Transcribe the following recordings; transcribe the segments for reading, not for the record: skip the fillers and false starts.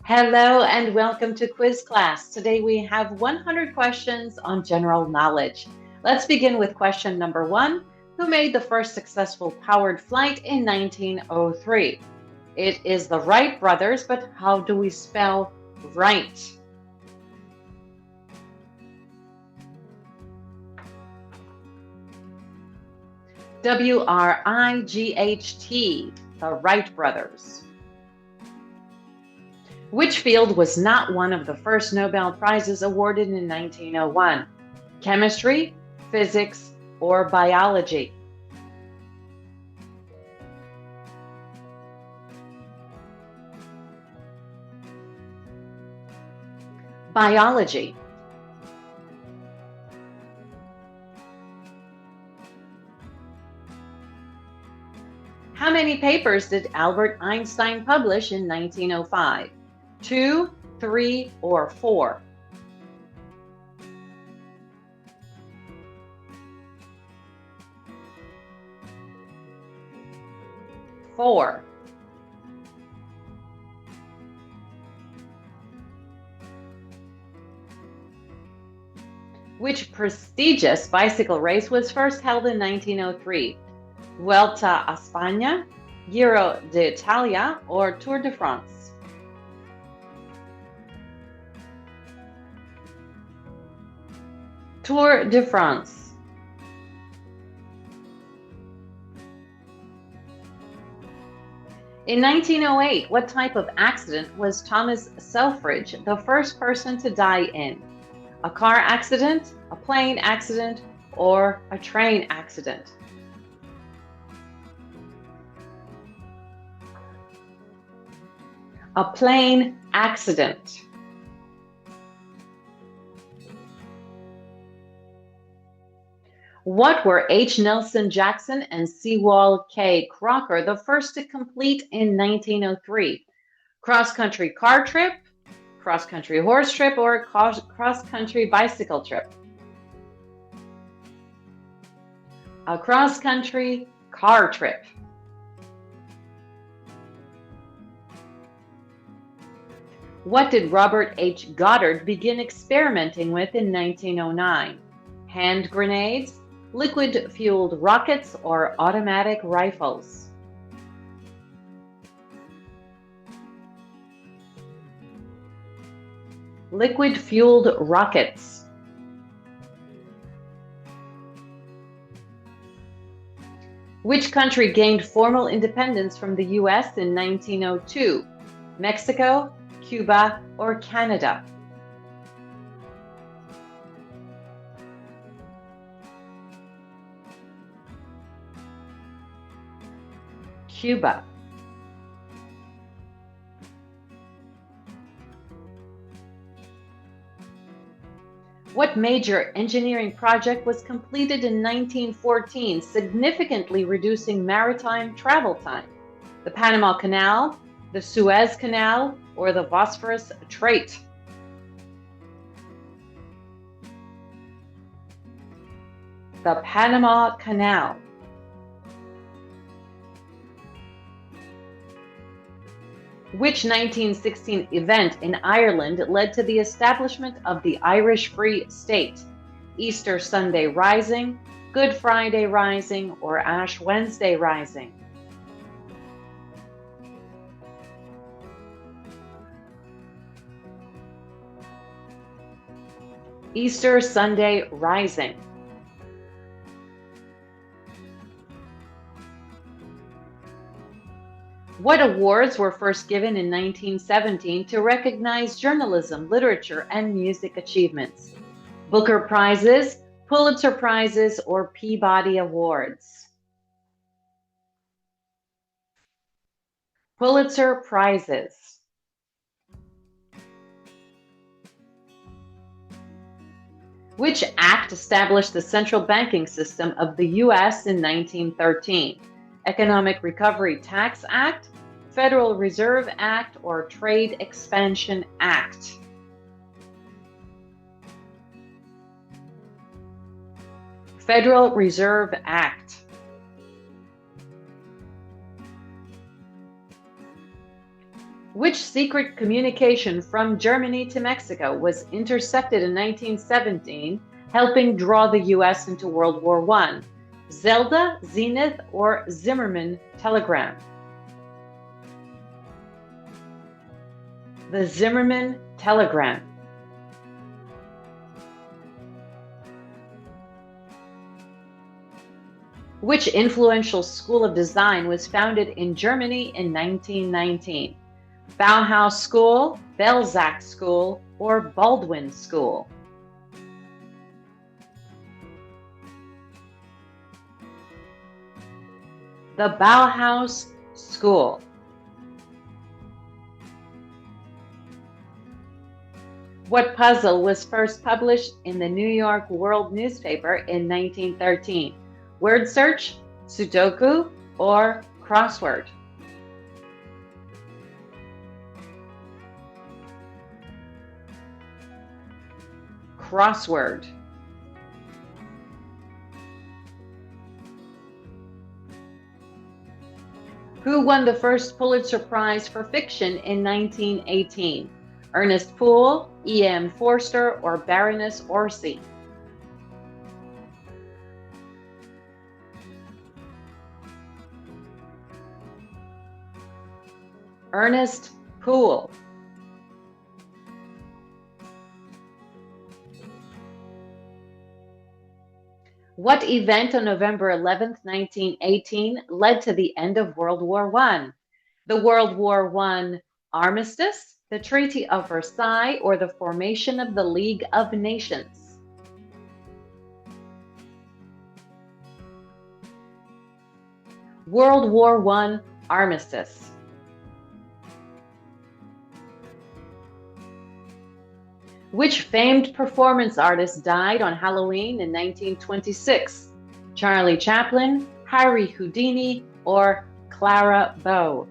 Hello and welcome to quiz class. Today we have 100 questions on general knowledge. Let's begin with question number one. Who made the first successful powered flight in 1903? It is the Wright brothers, but how do we spell Wright? W-R-I-G-H-T, the Wright brothers. Which field was not one of the first Nobel Prizes awarded in 1901? Chemistry, physics, or biology? Biology. How many papers did Albert Einstein publish in 1905? 2, 3, or 4? 4. Which prestigious bicycle race was first held in 1903? Vuelta a España, Giro d'Italia, or Tour de France? Tour de France. In 1908, what type of accident was Thomas Selfridge the first person to die in? A car accident, a plane accident, or a train accident? A plane accident. What were H. Nelson Jackson and Sewall K. Crocker the first to complete in 1903? Cross-country car trip, cross-country horse trip, or cross-country bicycle trip? A cross-country car trip. What did Robert H. Goddard begin experimenting with in 1909? Hand grenades, liquid-fueled rockets, or automatic rifles? Liquid-fueled rockets. Which country gained formal independence from the U.S. in 1902? Mexico, Cuba, or Canada? Cuba. What major engineering project was completed in 1914, significantly reducing maritime travel time? The Panama Canal, the Suez Canal, or the Bosphorus Strait? The Panama Canal. Which 1916 event in Ireland led to the establishment of the Irish Free State? Easter Sunday Rising, Good Friday Rising, or Ash Wednesday Rising? Easter Sunday Rising. What awards were first given in 1917 to recognize journalism, literature, and music achievements? Booker Prizes, Pulitzer Prizes, or Peabody Awards? Pulitzer Prizes. Which act established the central banking system of the U.S. in 1913? Economic Recovery Tax Act, Federal Reserve Act, or Trade Expansion Act? Federal Reserve Act. Which secret communication from Germany to Mexico was intercepted in 1917, helping draw the US into World War I? Zelda, Zenith, or Zimmermann telegram? The Zimmermann telegram. Which influential school of design was founded in Germany in 1919? Bauhaus School, Belzec School, or Baldwin School? The Bauhaus School. What puzzle was first published in the New York World newspaper in 1913? Word search, Sudoku, or crossword? Crossword. Who won the first Pulitzer Prize for fiction in 1918? Ernest Poole, E.M. Forster, or Baroness Orsi? Ernest Poole. What event on November 11, 1918 led to the end of World War I? The World War I armistice, the Treaty of Versailles, or the formation of the League of Nations? World War I armistice. Which famed performance artist died on Halloween in 1926? Charlie Chaplin, Harry Houdini, or Clara Bow?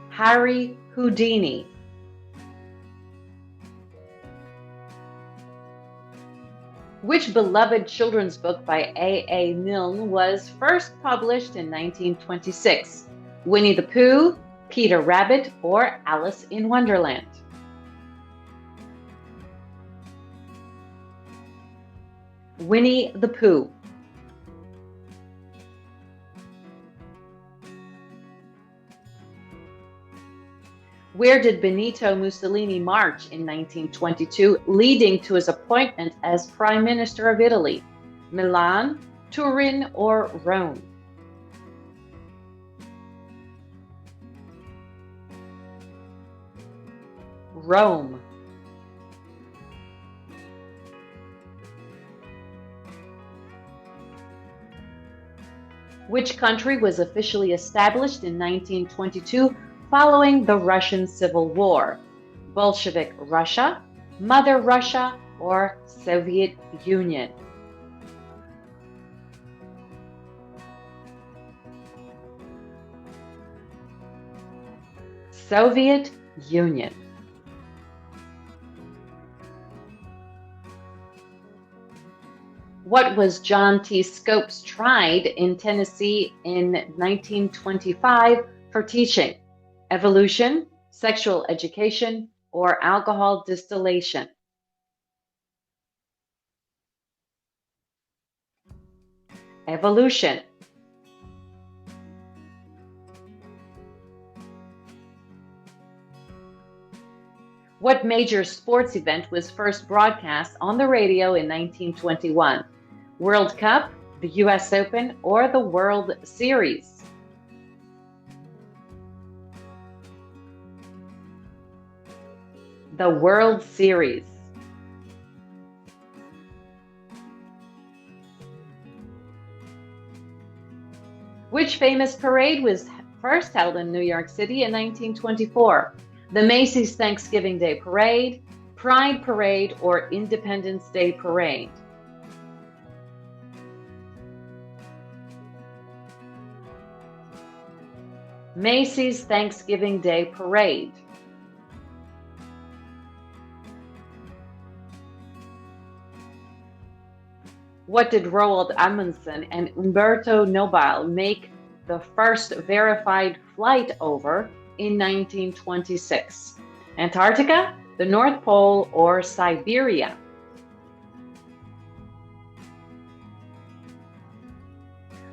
Harry Houdini. Which beloved children's book by A. Milne was first published in 1926? Winnie the Pooh, Peter Rabbit, or Alice in Wonderland? Winnie the Pooh. Where did Benito Mussolini march in 1922, leading to his appointment as Prime Minister of Italy? Milan, Turin, or Rome? Rome. Which country was officially established in 1922 following the Russian Civil War? Bolshevik Russia, Mother Russia, or Soviet Union? Soviet Union. What was John T. Scopes tried in Tennessee in 1925 for teaching? Evolution, sexual education, or alcohol distillation? Evolution. What major sports event was first broadcast on the radio in 1921? World Cup, the US Open, or the World Series? The World Series. Which famous parade was first held in New York City in 1924? The Macy's Thanksgiving Day Parade, Pride Parade, or Independence Day Parade? Macy's Thanksgiving Day Parade. What did Roald Amundsen and Umberto Nobile make the first verified flight over in 1926? Antarctica, the North Pole, or Siberia?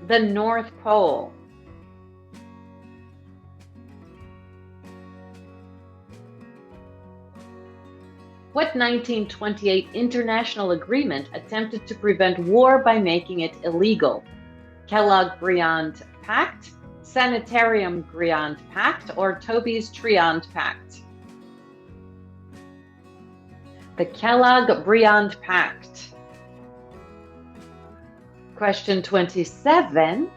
The North Pole. What 1928 international agreement attempted to prevent war by making it illegal? Kellogg-Briand Pact, Sanitarium-Briand Pact, or Tobes-Triand Pact? The Kellogg-Briand Pact. Question 27.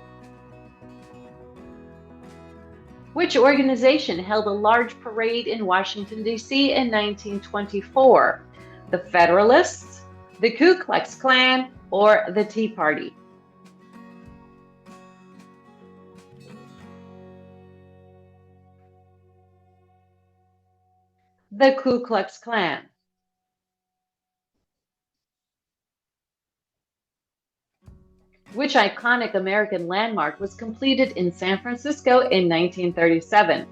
Which organization held a large parade in Washington, D.C. in 1924? The Federalists, the Ku Klux Klan, or the Tea Party? The Ku Klux Klan. Which iconic American landmark was completed in San Francisco in 1937?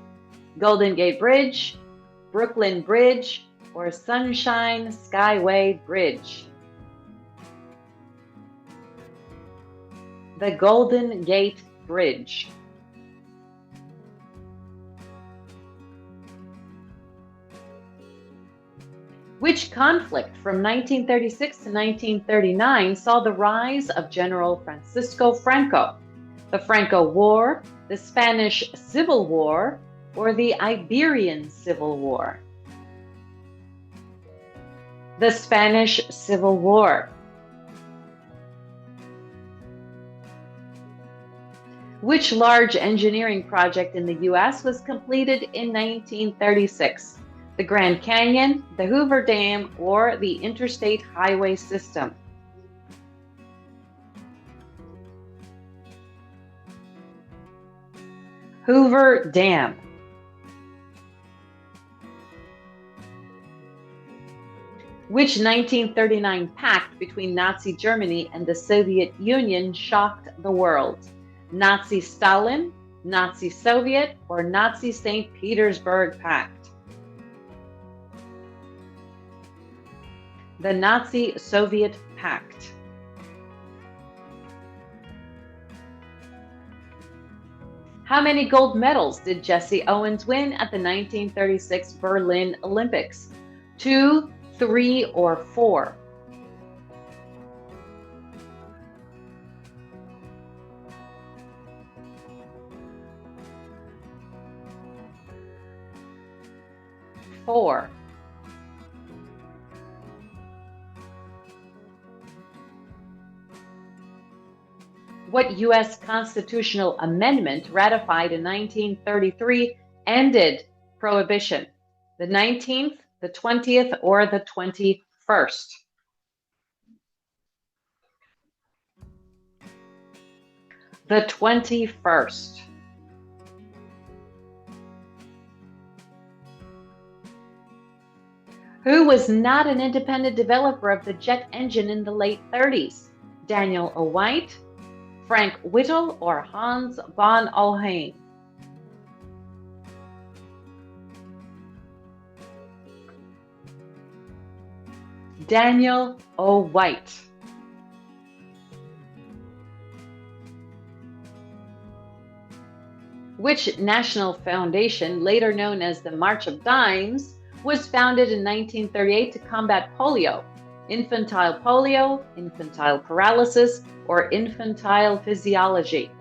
Golden Gate Bridge, Brooklyn Bridge, or Sunshine Skyway Bridge? The Golden Gate Bridge. Which conflict from 1936 to 1939 saw the rise of General Francisco Franco? The Franco War, the Spanish Civil War, or the Iberian Civil War? The Spanish Civil War. Which large engineering project in the U.S. was completed in 1936? The Grand Canyon, the Hoover Dam, or the Interstate Highway System? Hoover Dam. Which 1939 pact between Nazi Germany and the Soviet Union shocked the world? Nazi Stalin, Nazi Soviet, or Nazi St. Petersburg Pact? The Nazi-Soviet Pact. How many gold medals did Jesse Owens win at the 1936 Berlin Olympics? 2, 3, or 4? 4. What U.S. constitutional amendment ratified in 1933 ended prohibition? The 19th, the 20th, or the 21st? The 21st. Who was not an independent developer of the jet engine in the late 30s? Daniel O. White, Frank Whittle, or Hans von Ohain? Daniel O. White. Which national foundation, later known as the March of Dimes, was founded in 1938 to combat polio? Infantile polio, infantile paralysis, or infantile physiology?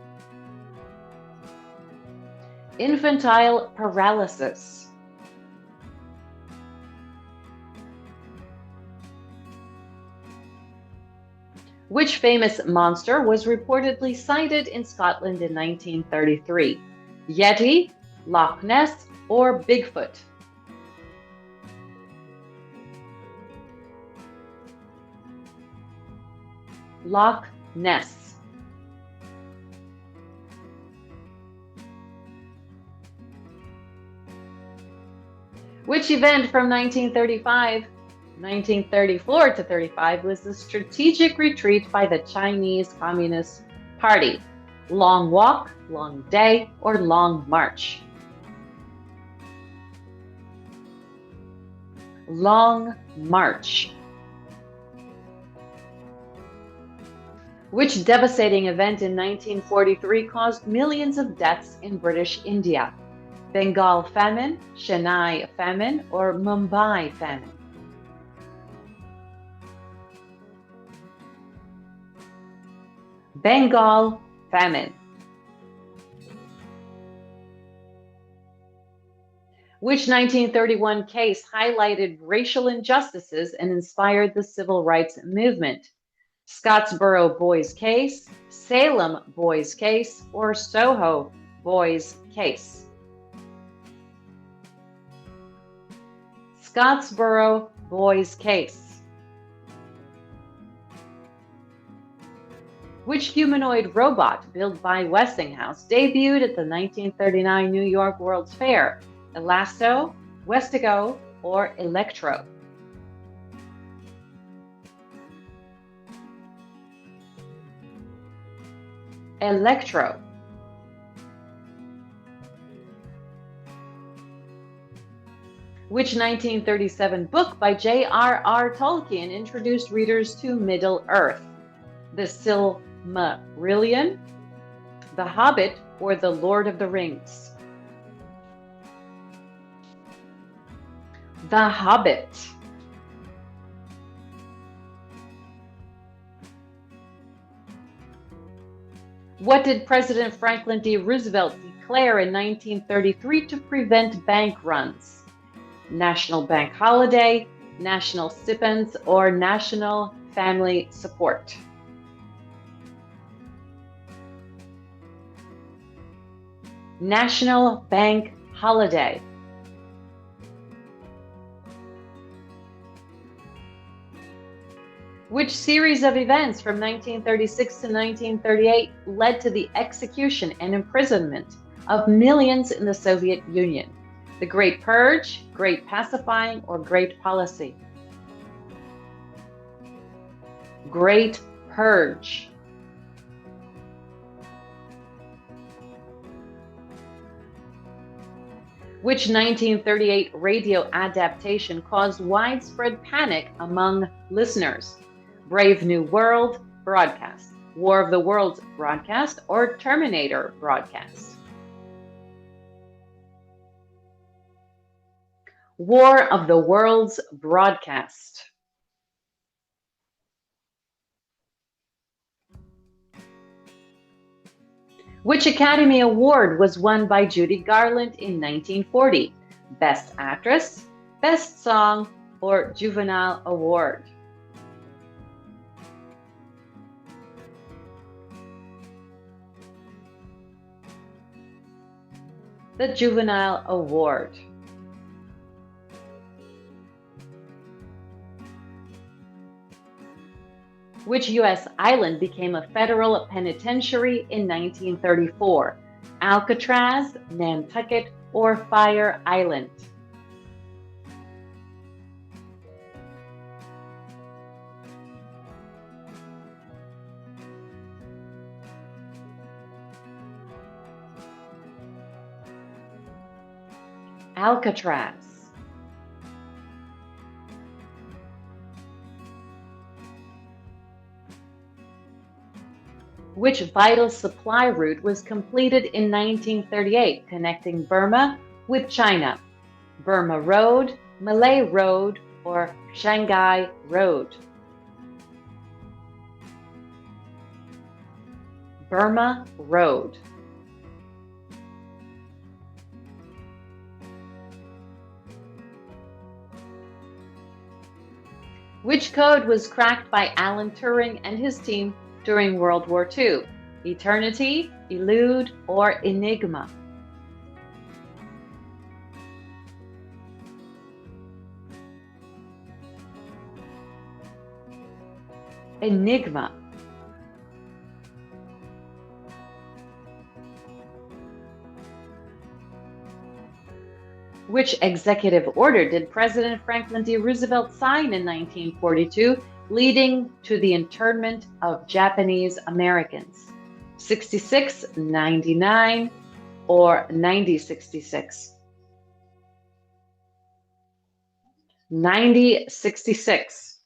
Infantile paralysis. Which famous monster was reportedly sighted in Scotland in 1933? Yeti, Loch Ness, or Bigfoot? Loch Ness. Which event from 1935 1934 to 35 was the strategic retreat by the Chinese Communist Party. Long walk, long day, or long march? Long march. Which devastating event in 1943 caused millions of deaths in British India? Bengal famine, Chennai famine, or Mumbai famine? Bengal famine. Which 1931 case highlighted racial injustices and inspired the civil rights movement? Scottsboro Boys Case, Salem Boys Case, or Soho Boys Case? Scottsboro Boys Case. Which humanoid robot built by Westinghouse debuted at the 1939 New York World's Fair? Elasto, Westigo, or Electro? Electro. Which 1937 book by J.R.R. Tolkien introduced readers to Middle-earth? The Silmarillion, The Hobbit, or The Lord of the Rings? The Hobbit. What did President Franklin D. Roosevelt declare in 1933 to prevent bank runs? National Bank Holiday, National Stipends, or National Family Support? National Bank Holiday. Which series of events from 1936 to 1938 led to the execution and imprisonment of millions in the Soviet Union? The Great Purge, Great Pacifying, or Great Policy? Great Purge. Which 1938 radio adaptation caused widespread panic among listeners? Brave New World broadcast, War of the Worlds broadcast, or Terminator broadcast? War of the Worlds broadcast. Which Academy Award was won by Judy Garland in 1940? Best Actress, Best Song, or Juvenile Award? The Juvenile Award. Which U.S. island became a federal penitentiary in 1934? Alcatraz, Nantucket, or Fire Island? Alcatraz. Which vital supply route was completed in 1938 connecting Burma with China? Burma Road, Malay Road, or Shanghai Road? Burma Road. Which code was cracked by Alan Turing and his team during World War II? Eternity, Elude, or Enigma? Enigma. Which executive order did President Franklin D. Roosevelt sign in 1942, leading to the internment of Japanese Americans? 66, 99, or 9066? 9066.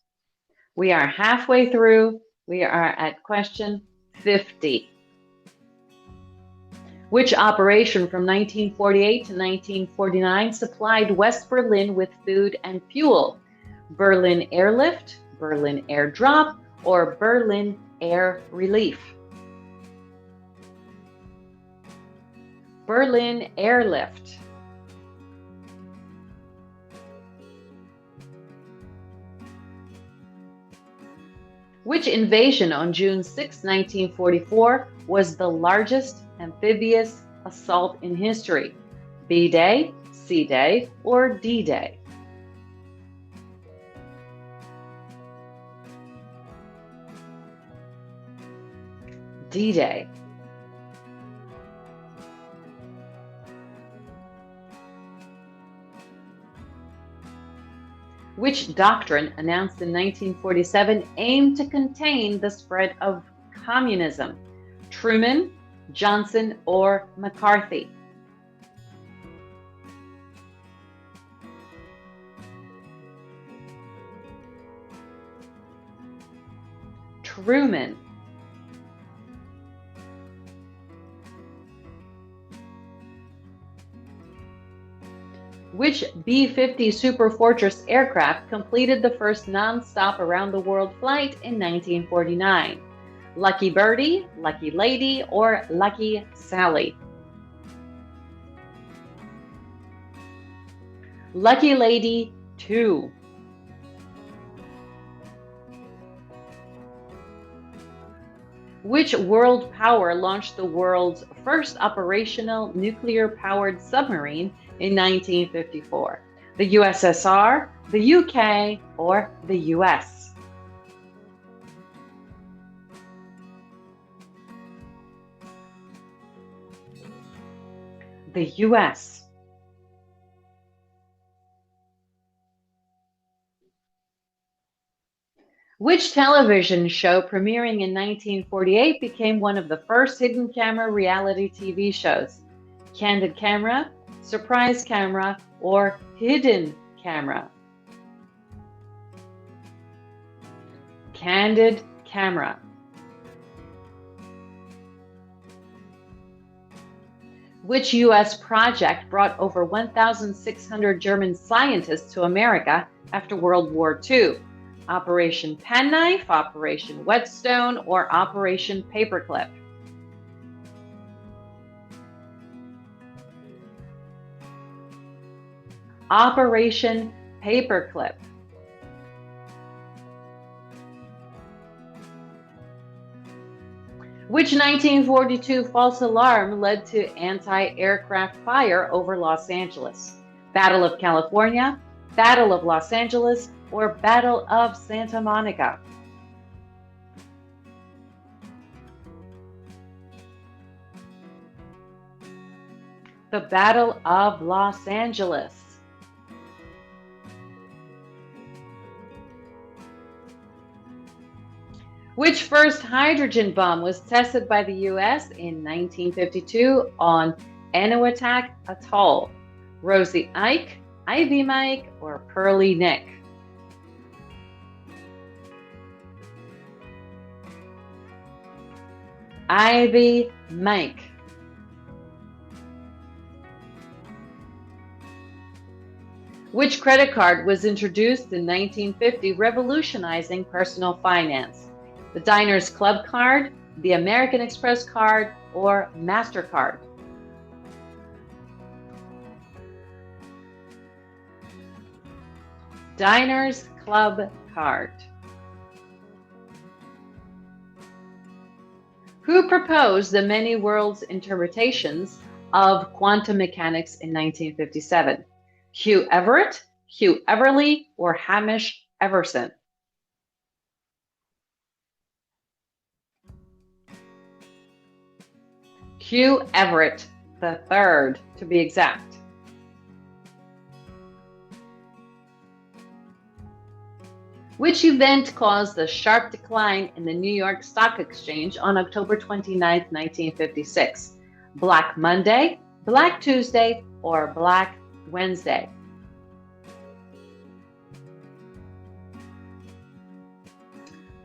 We are halfway through. We are at question 50. Which operation from 1948 to 1949 supplied West Berlin with food and fuel? Berlin Airlift, Berlin Airdrop, or Berlin Air Relief? Berlin Airlift. Which invasion on June 6, 1944 was the largest amphibious assault in history? B-Day, C-Day, or D-Day? D-Day. Which doctrine, announced in 1947, aimed to contain the spread of communism? Truman, Johnson, or McCarthy? Truman. Which B-50 Superfortress aircraft completed the first non-stop around-the-world flight in 1949? Lucky Birdie, Lucky Lady, or Lucky Sally? Lucky Lady 2. Which world power launched the world's first operational nuclear-powered submarine in 1954? The USSR, the UK, or the US? The US. Which television show premiering in 1948 became one of the first hidden camera reality TV shows? Candid Camera, Surprise Camera, or Hidden Camera? Candid Camera. Which U.S. project brought over 1,600 German scientists to America after World War II? Operation Penknife, Operation Whetstone, or Operation Paperclip? Operation Paperclip. Which 1942 false alarm led to anti-aircraft fire over Los Angeles? Battle of California, Battle of Los Angeles, or Battle of Santa Monica? The Battle of Los Angeles. Which first hydrogen bomb was tested by the US in 1952 on Eniwetok Atoll? Rosie Ike, Ivy Mike, or Pearly Nick? Ivy Mike. Which credit card was introduced in 1950, revolutionizing personal finance? The Diners Club card, the American Express card, or MasterCard? Diners Club card. Who proposed the many worlds interpretations of quantum mechanics in 1957? Hugh Everett, Hugh Everly, or Hamish Everson? Hugh Everett III, to be exact. Which event caused the sharp decline in the New York Stock Exchange on October 29, 1956? Black Monday, Black Tuesday, or Black Wednesday?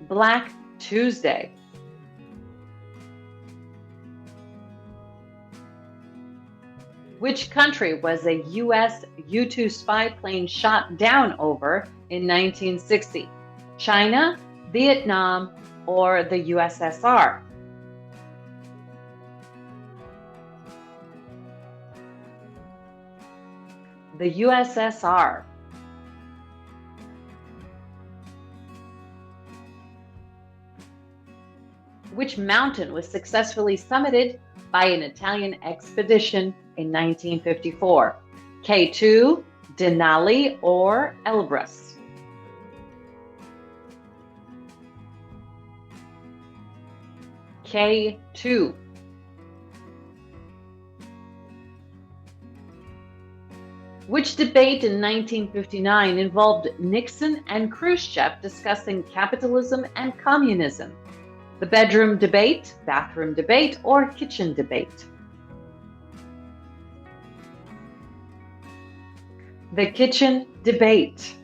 Black Tuesday. Which country was a U.S. U-2 spy plane shot down over in 1960? China, Vietnam, or the USSR? The USSR. Which mountain was successfully summited by an Italian expedition in 1954? K2, Denali, or Elbrus? K2. Which debate in 1959 involved Nixon and Khrushchev discussing capitalism and communism? The bedroom debate, bathroom debate, or kitchen debate? The kitchen debate.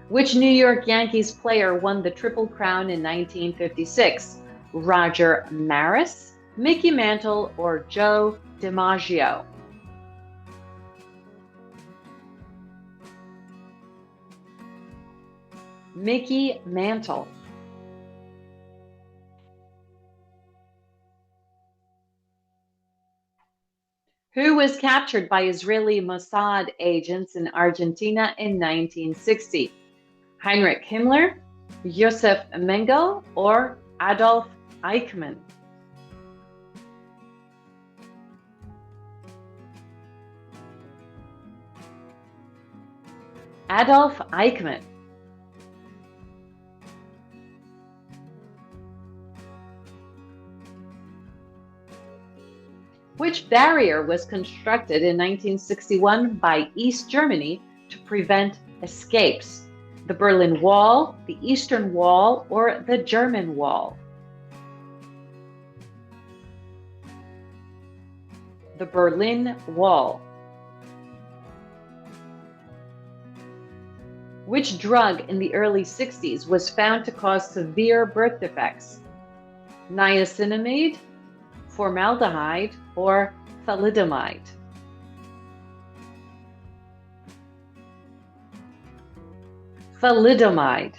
Which New York Yankees player won the Triple Crown in 1956? Roger Maris, Mickey Mantle, or Joe DiMaggio? Mickey Mantle. Who was captured by Israeli Mossad agents in Argentina in 1960? Heinrich Himmler, Josef Mengele, or Adolf Eichmann? Adolf Eichmann. Which barrier was constructed in 1961 by East Germany to prevent escapes? The Berlin Wall, the Eastern Wall, or the German Wall? The Berlin Wall. Which drug in the early 60s was found to cause severe birth defects? Niacinamide, formaldehyde, or thalidomide? Thalidomide.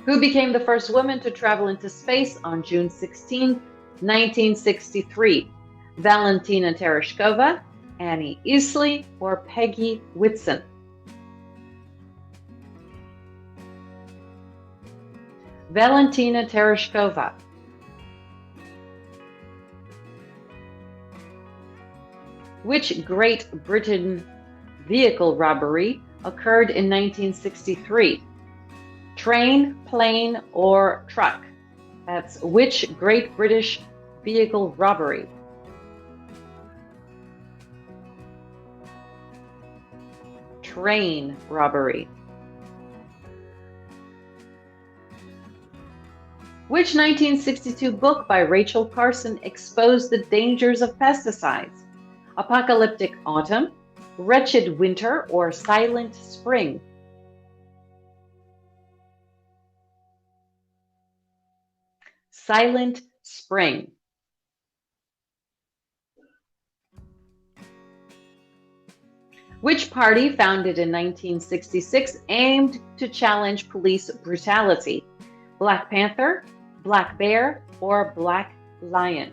Who became the first woman to travel into space on June 16, 1963? Valentina Tereshkova, Annie Easley, or Peggy Whitson? Valentina Tereshkova. Which Great Britain vehicle robbery occurred in 1963? Train, plane, or truck? That's which Great British vehicle robbery? Train robbery. Which 1962 book by Rachel Carson exposed the dangers of pesticides? Apocalyptic Autumn, Wretched Winter, or Silent Spring? Silent Spring. Which party, founded in 1966, aimed to challenge police brutality? Black Panther, Black Bear, or Black Lion?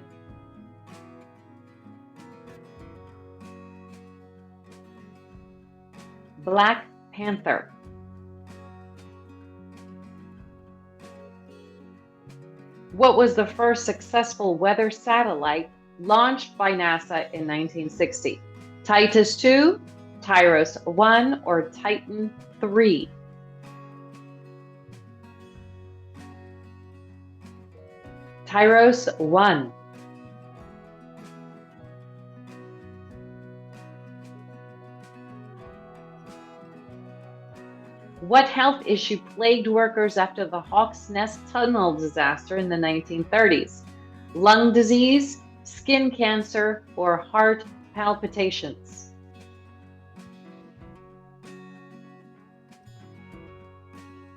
Black Panther. What was the first successful weather satellite launched by NASA in 1960? Titus II, Tyros 1, or Titan 3? Tyros 1. What health issue plagued workers after the Hawks Nest tunnel disaster in the 1930s? Lung disease, skin cancer, or heart palpitations?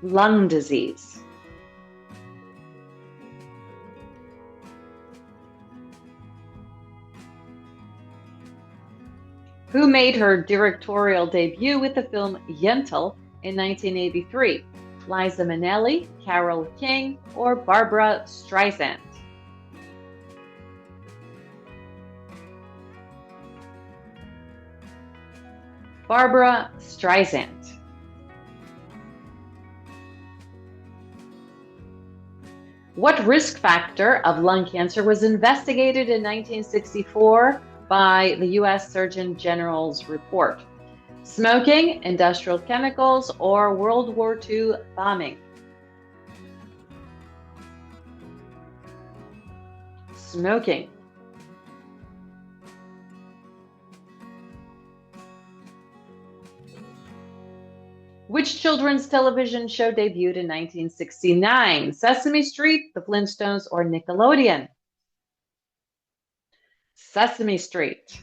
Lung disease. Who made her directorial debut with the film Yentl in 1983? Liza Minnelli, Carole King, or Barbra Streisand? Barbra Streisand. What risk factor of lung cancer was investigated in 1964 by the U.S. Surgeon General's report? Smoking, industrial chemicals, or World War II bombing? Smoking. Which children's television show debuted in 1969? Sesame Street, The Flintstones, or Nickelodeon? Sesame Street.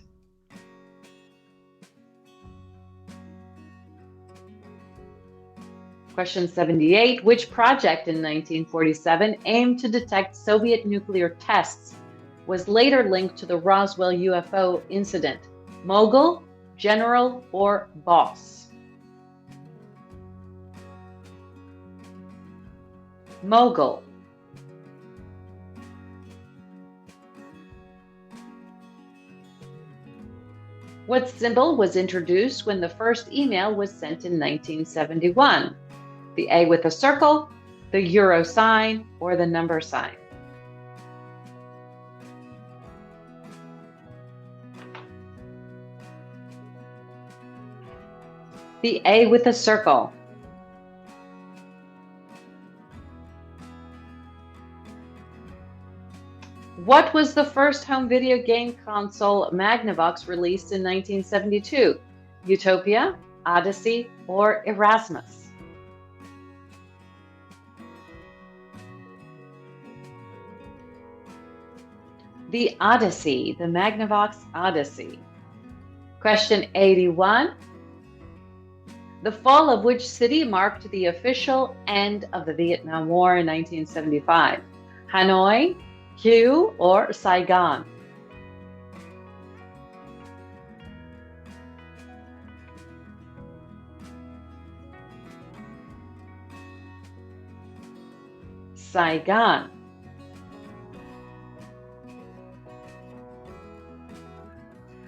Question 78. Which project in 1947 aimed to detect Soviet nuclear tests was later linked to the Roswell UFO incident? Mogul, General, or Boss? Mogul. What symbol was introduced when the first email was sent in 1971? The A with a circle, the euro sign, or the number sign? The A with a circle. What was the first home video game console Magnavox released in 1972? Utopia, Odyssey, or Erasmus? The Odyssey, the Magnavox Odyssey. Question 81. The fall of which city marked the official end of the Vietnam War in 1975? Hanoi, Hue, or Saigon? Saigon.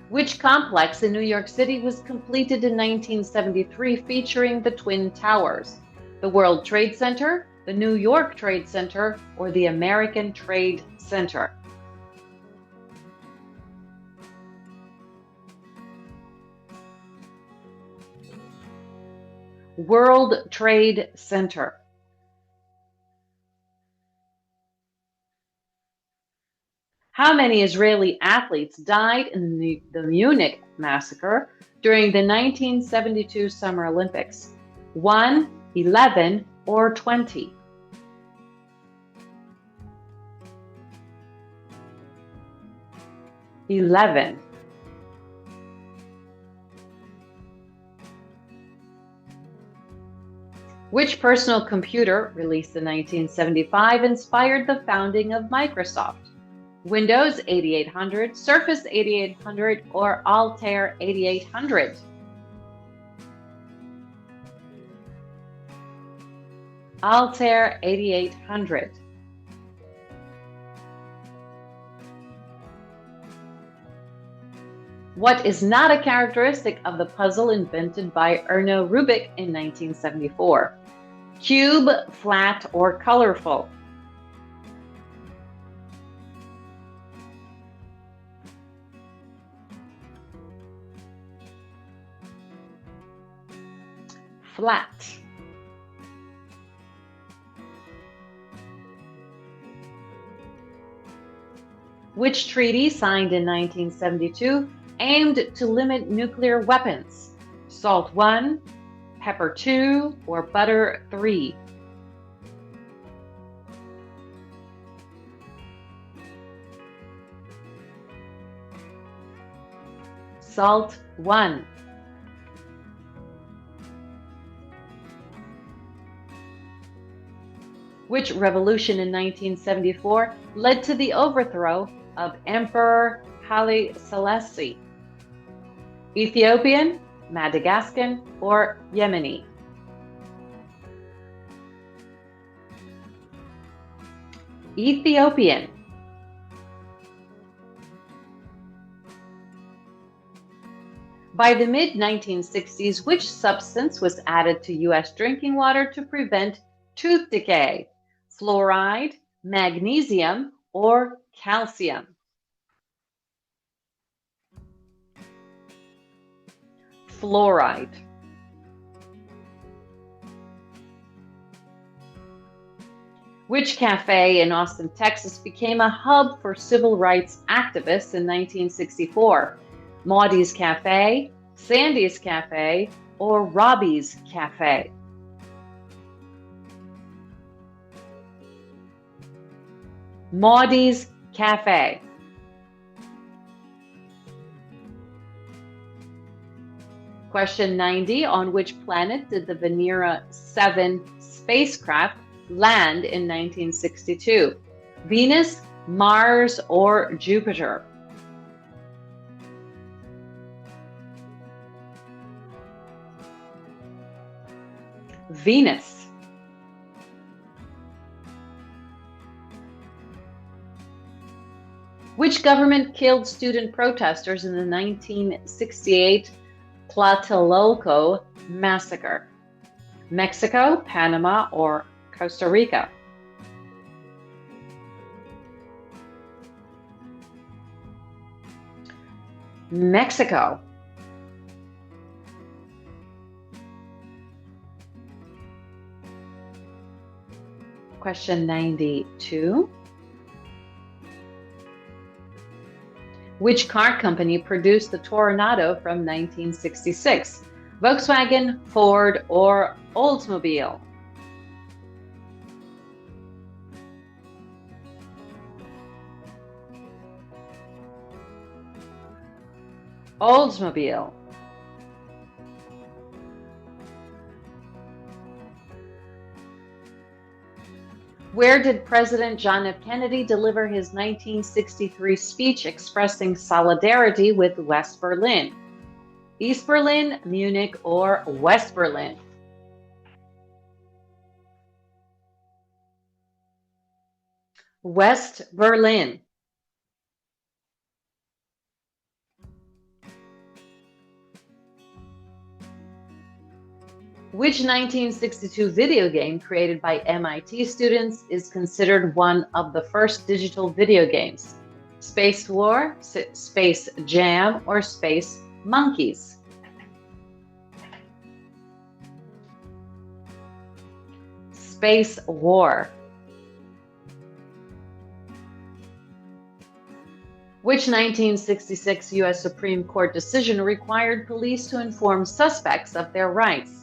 Which complex in New York City was completed in 1973 featuring the Twin Towers? The World Trade Center, the New York Trade Center, or the American Trade Center? World Trade Center. How many Israeli athletes died in the Munich massacre during the 1972 Summer Olympics? 1, 11, or 20? 11. Which personal computer, released in 1975, inspired the founding of Microsoft? Windows 8800, Surface 8800, or Altair 8800? Altair 8800. What is not a characteristic of the puzzle invented by Erno Rubik in 1974? Cube, flat, or colorful? Flat. Which treaty, signed in 1972, aimed to limit nuclear weapons? Salt 1, pepper 2, or butter 3? Salt 1. Which revolution in 1974 led to the overthrow of Emperor Haile Selassie? Ethiopian, Madagascan, or Yemeni? Ethiopian. By the mid-1960s, which substance was added to U.S. drinking water to prevent tooth decay? Fluoride, magnesium, or calcium? Fluoride. Which cafe in Austin, Texas became a hub for civil rights activists in 1964? Maudie's Cafe, Sandy's Cafe, or Robbie's Cafe? Maudie's Cafe. Question 90. On which planet did the Venera 7 spacecraft land in 1962? Venus, Mars, or Jupiter? Venus. Which government killed student protesters in the 1968 Tlatelolco massacre? Mexico, Panama, or Costa Rica? Mexico. Question 92. Which car company produced the Toronado from 1966? Volkswagen, Ford, or Oldsmobile? Oldsmobile. Where did President John F. Kennedy deliver his 1963 speech expressing solidarity with West Berlin? East Berlin, Munich, or West Berlin? West Berlin. Which 1962 video game created by MIT students is considered one of the first digital video games? Space War, Space Jam, or Space Monkeys? Space War. Which 1966 U.S. Supreme Court decision required police to inform suspects of their rights?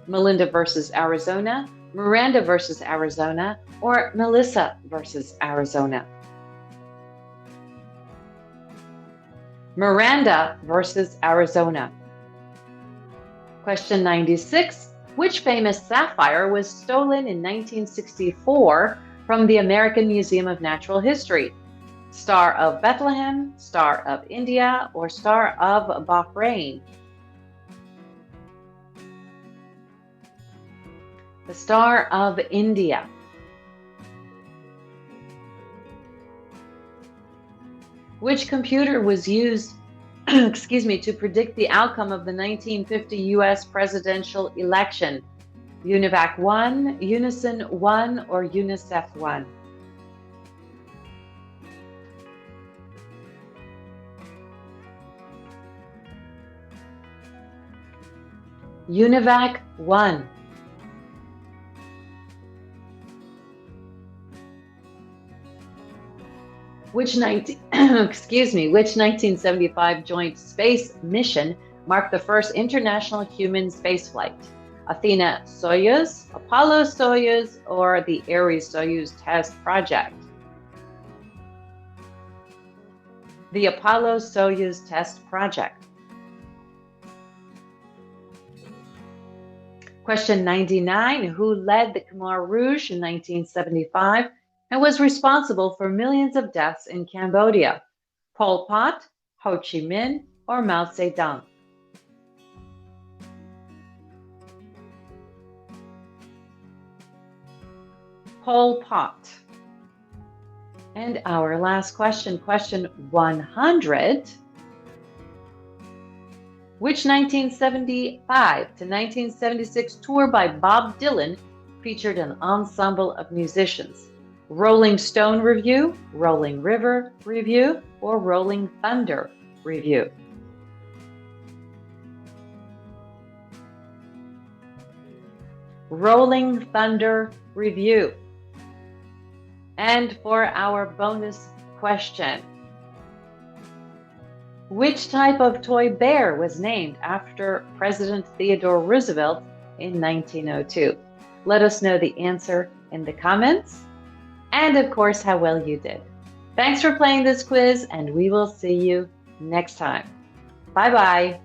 Melinda versus Arizona, Miranda versus Arizona, or Melissa versus Arizona? Miranda versus Arizona. Question 96. Which famous sapphire was stolen in 1964 from the American Museum of Natural History? Star of Bethlehem, Star of India, or Star of Bahrain? The Star of India. Which computer was used to predict the outcome of the 1950 U.S. presidential election? UNIVAC 1, Unison 1, or UNICEF 1? UNIVAC 1. Which 19, which 1975 joint space mission marked the first international human spaceflight? Athena Soyuz, Apollo Soyuz, or the Ares Soyuz test project? The Apollo Soyuz test project. Question 99. Who led the Khmer Rouge in 1975 and was responsible for millions of deaths in Cambodia? Pol Pot, Ho Chi Minh, or Mao Zedong? Pol Pot. And our last question, question 100. Which 1975 to 1976 tour by Bob Dylan featured an ensemble of musicians? Rolling Stone Review, Rolling River Review, or Rolling Thunder Review? Rolling Thunder Review. And for our bonus question, which type of toy bear was named after President Theodore Roosevelt in 1902? Let us know the answer in the comments, and of course, how well you did. Thanks for playing this quiz, and we will see you next time. Bye-bye.